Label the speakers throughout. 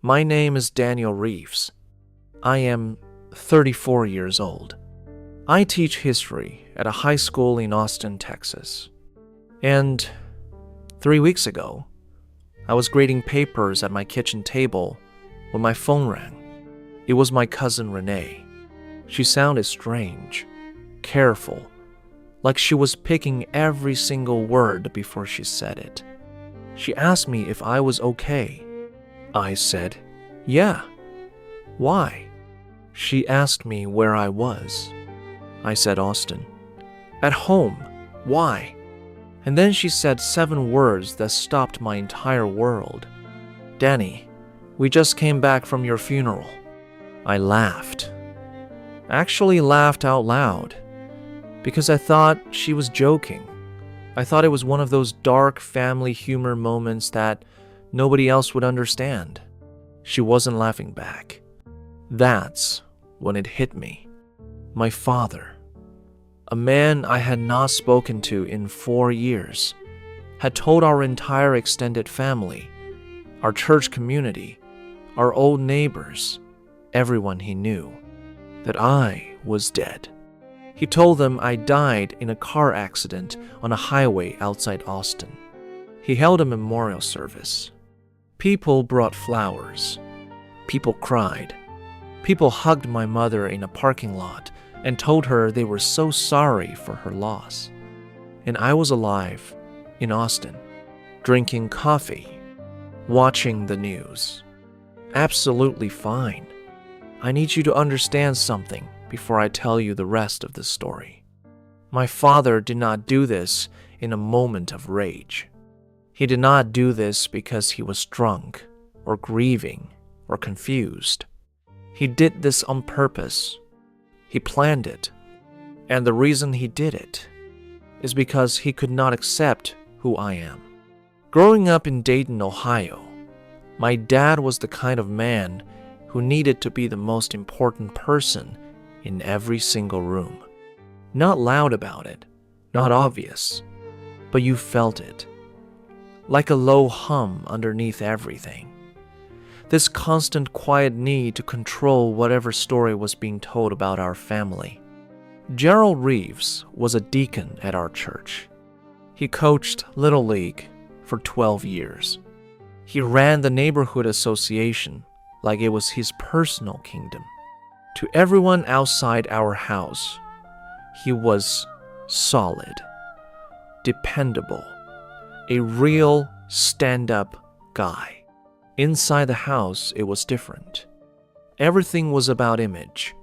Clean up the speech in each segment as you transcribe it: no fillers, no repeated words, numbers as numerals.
Speaker 1: My name is Daniel Reeves. I am 34 years old. I teach history at a high school in Austin, Texas. And 3 weeks ago, I was grading papers at my kitchen table when my phone rang. It was my cousin Renee. She sounded strange, careful, like she was picking every single word before she said it. She asked me if I was okay. I said, "Yeah." "Why?" She asked me where I was. I said Austin. "At home. Why?" And then she said 7 words that stopped my entire world. "Danny, we just came back from your funeral." I laughed. Actually laughed out loud, because I thought she was joking. I thought it was one of those dark family humor moments that nobody else would understand. She wasn't laughing back. That's when it hit me. My father, a man I had not spoken to in 4 years, had told our entire extended family, our church community, our old neighbors, everyone he knew, that I was dead. He told them I died in a car accident on a highway outside Austin. He held a memorial service. People brought flowers. People cried. People hugged my mother in a parking lot and told her they were so sorry for her loss. And I was alive in Austin, drinking coffee, watching the news. Absolutely fine. I need you to understand something before I tell you the rest of the story. My father did not do this in a moment of rage. He did not do this because he was drunk or grieving or confused. He did this on purpose. He planned it. And the reason he did it is because he could not accept who I am. Growing up in Dayton, Ohio, my dad was the kind of man who needed to be the most important person in every single room. Not loud about it, not obvious, but you felt it. Like a low hum underneath everything. This constant quiet need to control whatever story was being told about our family. Gerald Reeves was a deacon at our church. He coached Little League for 12 years. He ran the neighborhood association like it was his personal kingdom. To everyone outside our house, he was solid, dependable, a real stand-up guy. Inside the house, it was different. Everything was about image.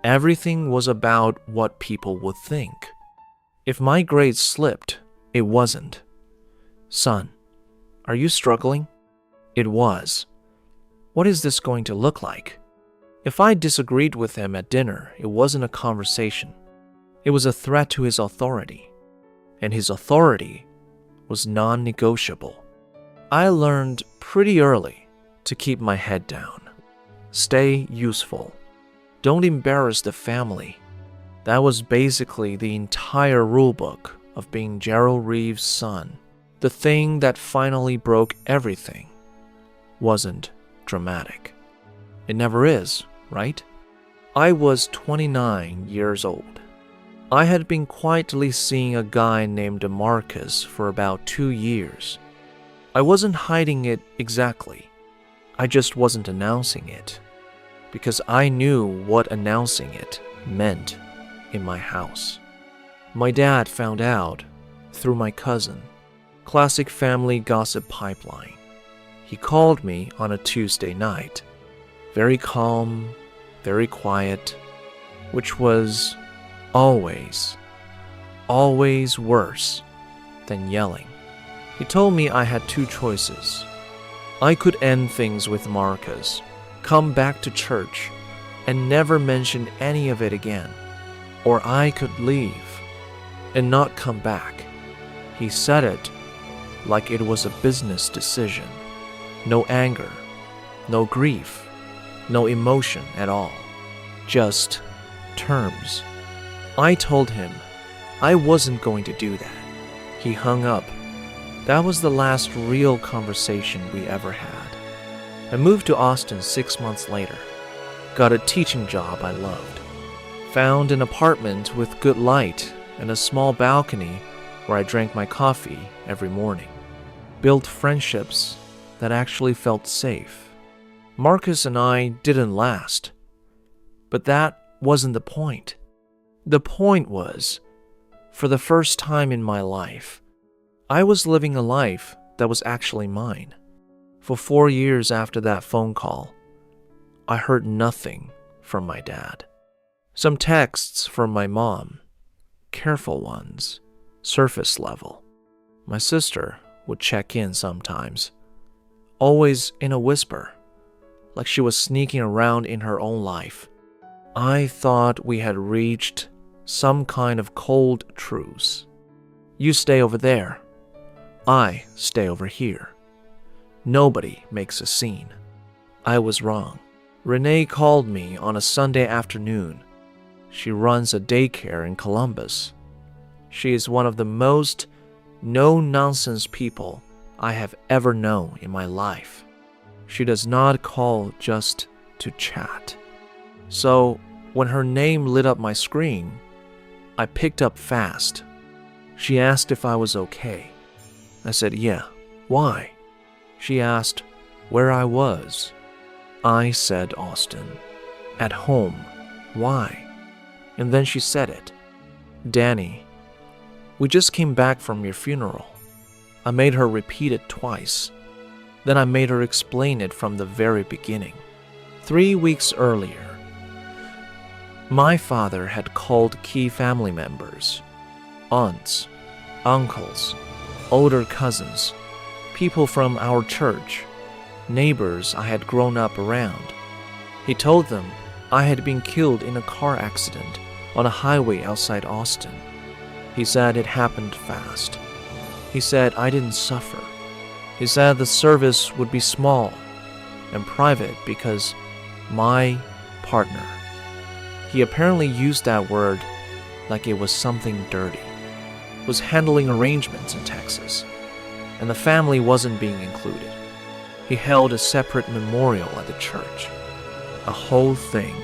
Speaker 1: Everything was about what people would think. If my grades slipped, it wasn't. "Son, are you struggling?" It was. "What is this going to look like?" If I disagreed with him at dinner, it wasn't a conversation. It was a threat to his authority. And his authority was non-negotiable. I learned pretty early to keep my head down. Stay useful. Don't embarrass the family. That was basically the entire rulebook of being Gerald Reeves' son. The thing that finally broke everything wasn't dramatic. It never is, right? I was 29 years old. I had been quietly seeing a guy named Marcus for about 2 years. I wasn't hiding it exactly. I just wasn't announcing it, because I knew what announcing it meant in my house. My dad found out through my cousin. Classic family gossip pipeline. He called me on a Tuesday night. Very calm, very quiet, which was always worse than yelling. He told me I had 2 choices. I could end things with Marcus, come back to church, and never mention any of it again. Or I could leave and not come back. He said it like it was a business decision. No anger, no grief, no emotion at all. Just terms. I told him I wasn't going to do that. He hung up. That was the last real conversation we ever had. I moved to Austin 6 months later, got a teaching job I loved, found an apartment with good light and a small balcony where I drank my coffee every morning, built friendships that actually felt safe. Marcus and I didn't last, but that wasn't the point. The point was, for the first time in my life, I was living a life that was actually mine. For 4 years after that phone call, I heard nothing from my dad. Some texts from my mom, careful ones, surface level. My sister would check in sometimes, always in a whisper, like she was sneaking around in her own life. I thought we had reached some kind of cold truce. You stay over there. I stay over here. Nobody makes a scene. I was wrong. Renee called me on a Sunday afternoon. She runs a daycare in Columbus. She is one of the most no-nonsense people I have ever known in my life. She does not call just to chat. So, when her name lit up my screen, I picked up fast. She asked if I was okay. I said, yeah. Why? She asked where I was. I said Austin. At home. Why? And then she said it. Danny, we just came back from your funeral. I made her repeat it twice. Then I made her explain it from the very beginning. 3 weeks earlier, my father had called key family members, aunts, uncles, older cousins, people from our church, neighbors I had grown up around. He told them I had been killed in a car accident on a highway outside Austin. He said it happened fast. He said I didn't suffer. He said the service would be small and private because my partner. He apparently used that word like it was something dirty. Was handling arrangements in Texas, and the family wasn't being included. He held a separate memorial at the church. A whole thing.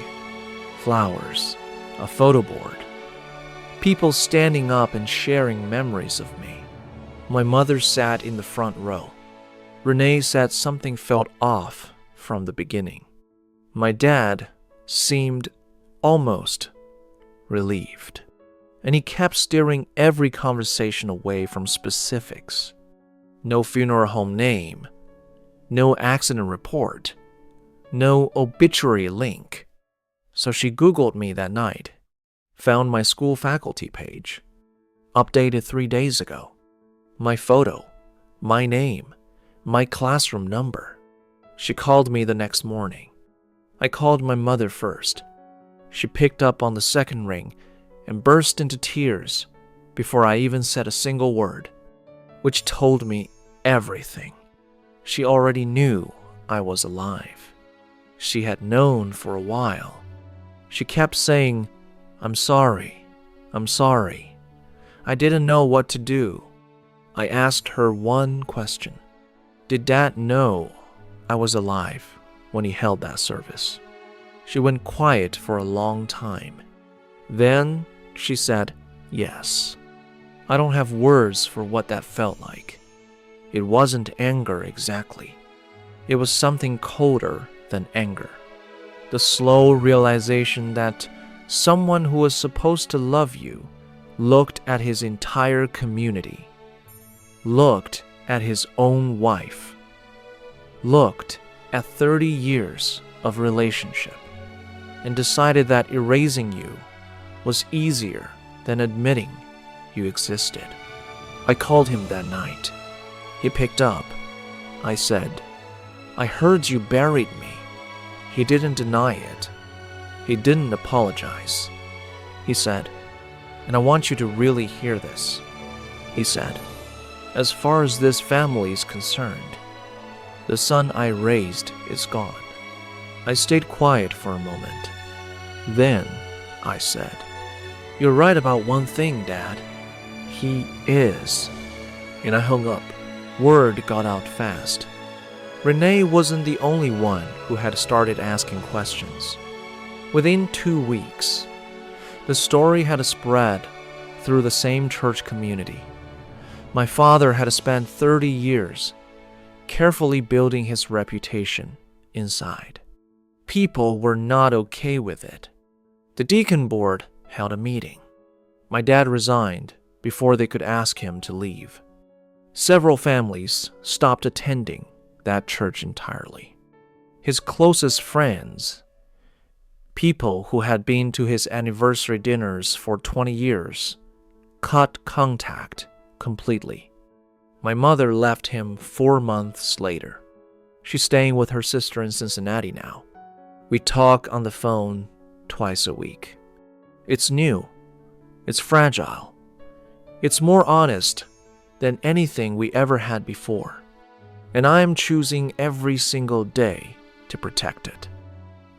Speaker 1: Flowers, a photo board, people standing up and sharing memories of me. My mother sat in the front row. Renee said something felt off from the beginning. My dad seemed almost relieved, and he kept steering every conversation away from specifics. No funeral home name, no accident report, no obituary link. So she Googled me that night, found my school faculty page, updated 3 days ago, my photo, my name, my classroom number. She called me the next morning. I called my mother first. She picked up on the second ring and burst into tears before I even said a single word, which told me everything. She already knew I was alive. She had known for a while. She kept saying, I'm sorry, I'm sorry. I didn't know what to do. I asked her one question. Did Dad know I was alive when he held that service? She went quiet for a long time. Then she said, yes. I don't have words for what that felt like. It wasn't anger exactly. It was something colder than anger. The slow realization that someone who was supposed to love you looked at his entire community, looked at his own wife, looked at 30 years of relationship, and decided that erasing you was easier than admitting you existed. I called him that night. He picked up. I said, I heard you buried me. He didn't deny it. He didn't apologize. He said, and I want you to really hear this. He said, as far as this family is concerned, the son I raised is gone. I stayed quiet for a moment. Then I said, you're right about one thing, Dad. He is. And I hung up. Word got out fast. Renee wasn't the only one who had started asking questions. Within 2 weeks, the story had spread through the same church community. My father had spent 30 years carefully building his reputation inside. People were not okay with it. The deacon board held a meeting. My dad resigned before they could ask him to leave. Several families stopped attending that church entirely. His closest friends, people who had been to his anniversary dinners for 20 years, cut contact completely. My mother left him 4 months later. She's staying with her sister in Cincinnati now. We talk on the phone twice a week. It's new. It's fragile. It's more honest than anything we ever had before. And I am choosing every single day to protect it.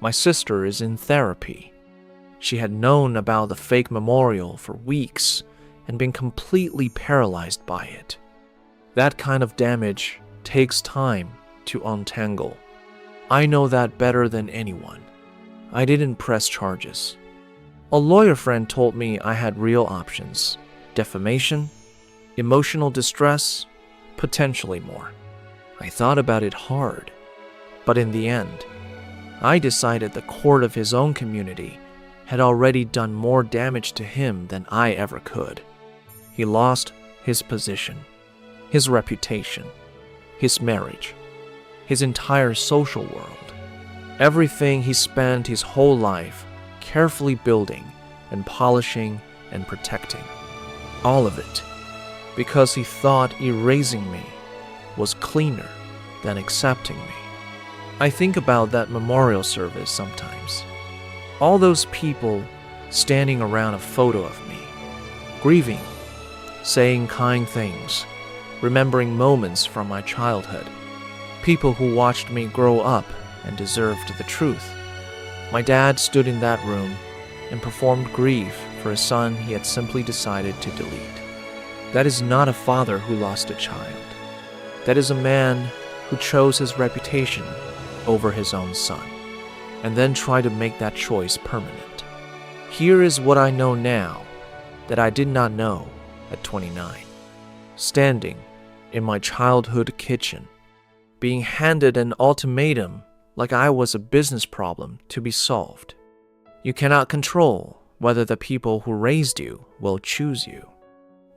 Speaker 1: My sister is in therapy. She had known about the fake memorial for weeks and been completely paralyzed by it. That kind of damage takes time to untangle. I know that better than anyone. I didn't press charges. A lawyer friend told me I had real options: defamation, emotional distress, potentially more. I thought about it hard, but in the end, I decided the court of his own community had already done more damage to him than I ever could. He lost his position, his reputation, his marriage, his entire social world. Everything he spent his whole life carefully building and polishing and protecting. All of it because he thought erasing me was cleaner than accepting me. I think about that memorial service sometimes. All those people standing around a photo of me, grieving, saying kind things, remembering moments from my childhood. People who watched me grow up and deserved the truth. My dad stood in that room and performed grief for a son he had simply decided to delete. That is not a father who lost a child. That is a man who chose his reputation over his own son, and then tried to make that choice permanent. Here is what I know now that I did not know at 29. Standing in my childhood kitchen, being handed an ultimatum like I was a business problem to be solved. You cannot control whether the people who raised you will choose you.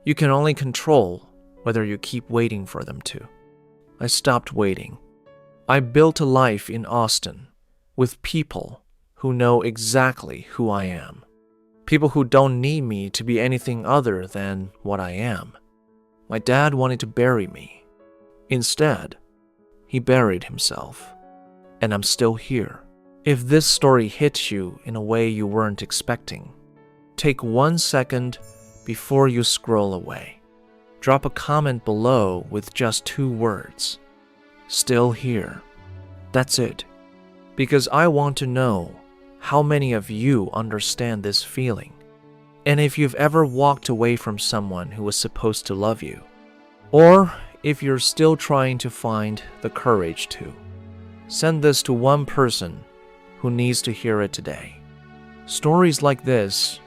Speaker 1: You can only control whether you keep waiting for them to. I stopped waiting. I built a life in Austin with people who know exactly who I am. People who don't need me to be anything other than what I am. My dad wanted to bury me. Instead, he buried himself. And I'm still here. If this story hits you in a way you weren't expecting, take 1 second before you scroll away. Drop a comment below with just 2 words. Still here. That's it. Because I want to know how many of you understand this feeling, and if you've ever walked away from someone who was supposed to love you, or if you're still trying to find the courage to. Send this to one person who needs to hear it today. Stories like this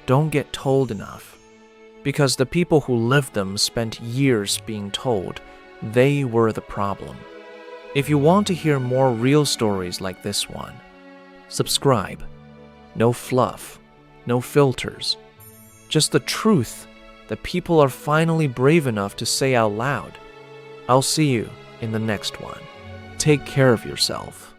Speaker 1: don't get told enough, because the people who lived them spent years being told they were the problem. If you want to hear more real stories like this one, subscribe. No fluff, no filters. Just the truth that people are finally brave enough to say out loud. I'll see you in the next one. Take care of yourself.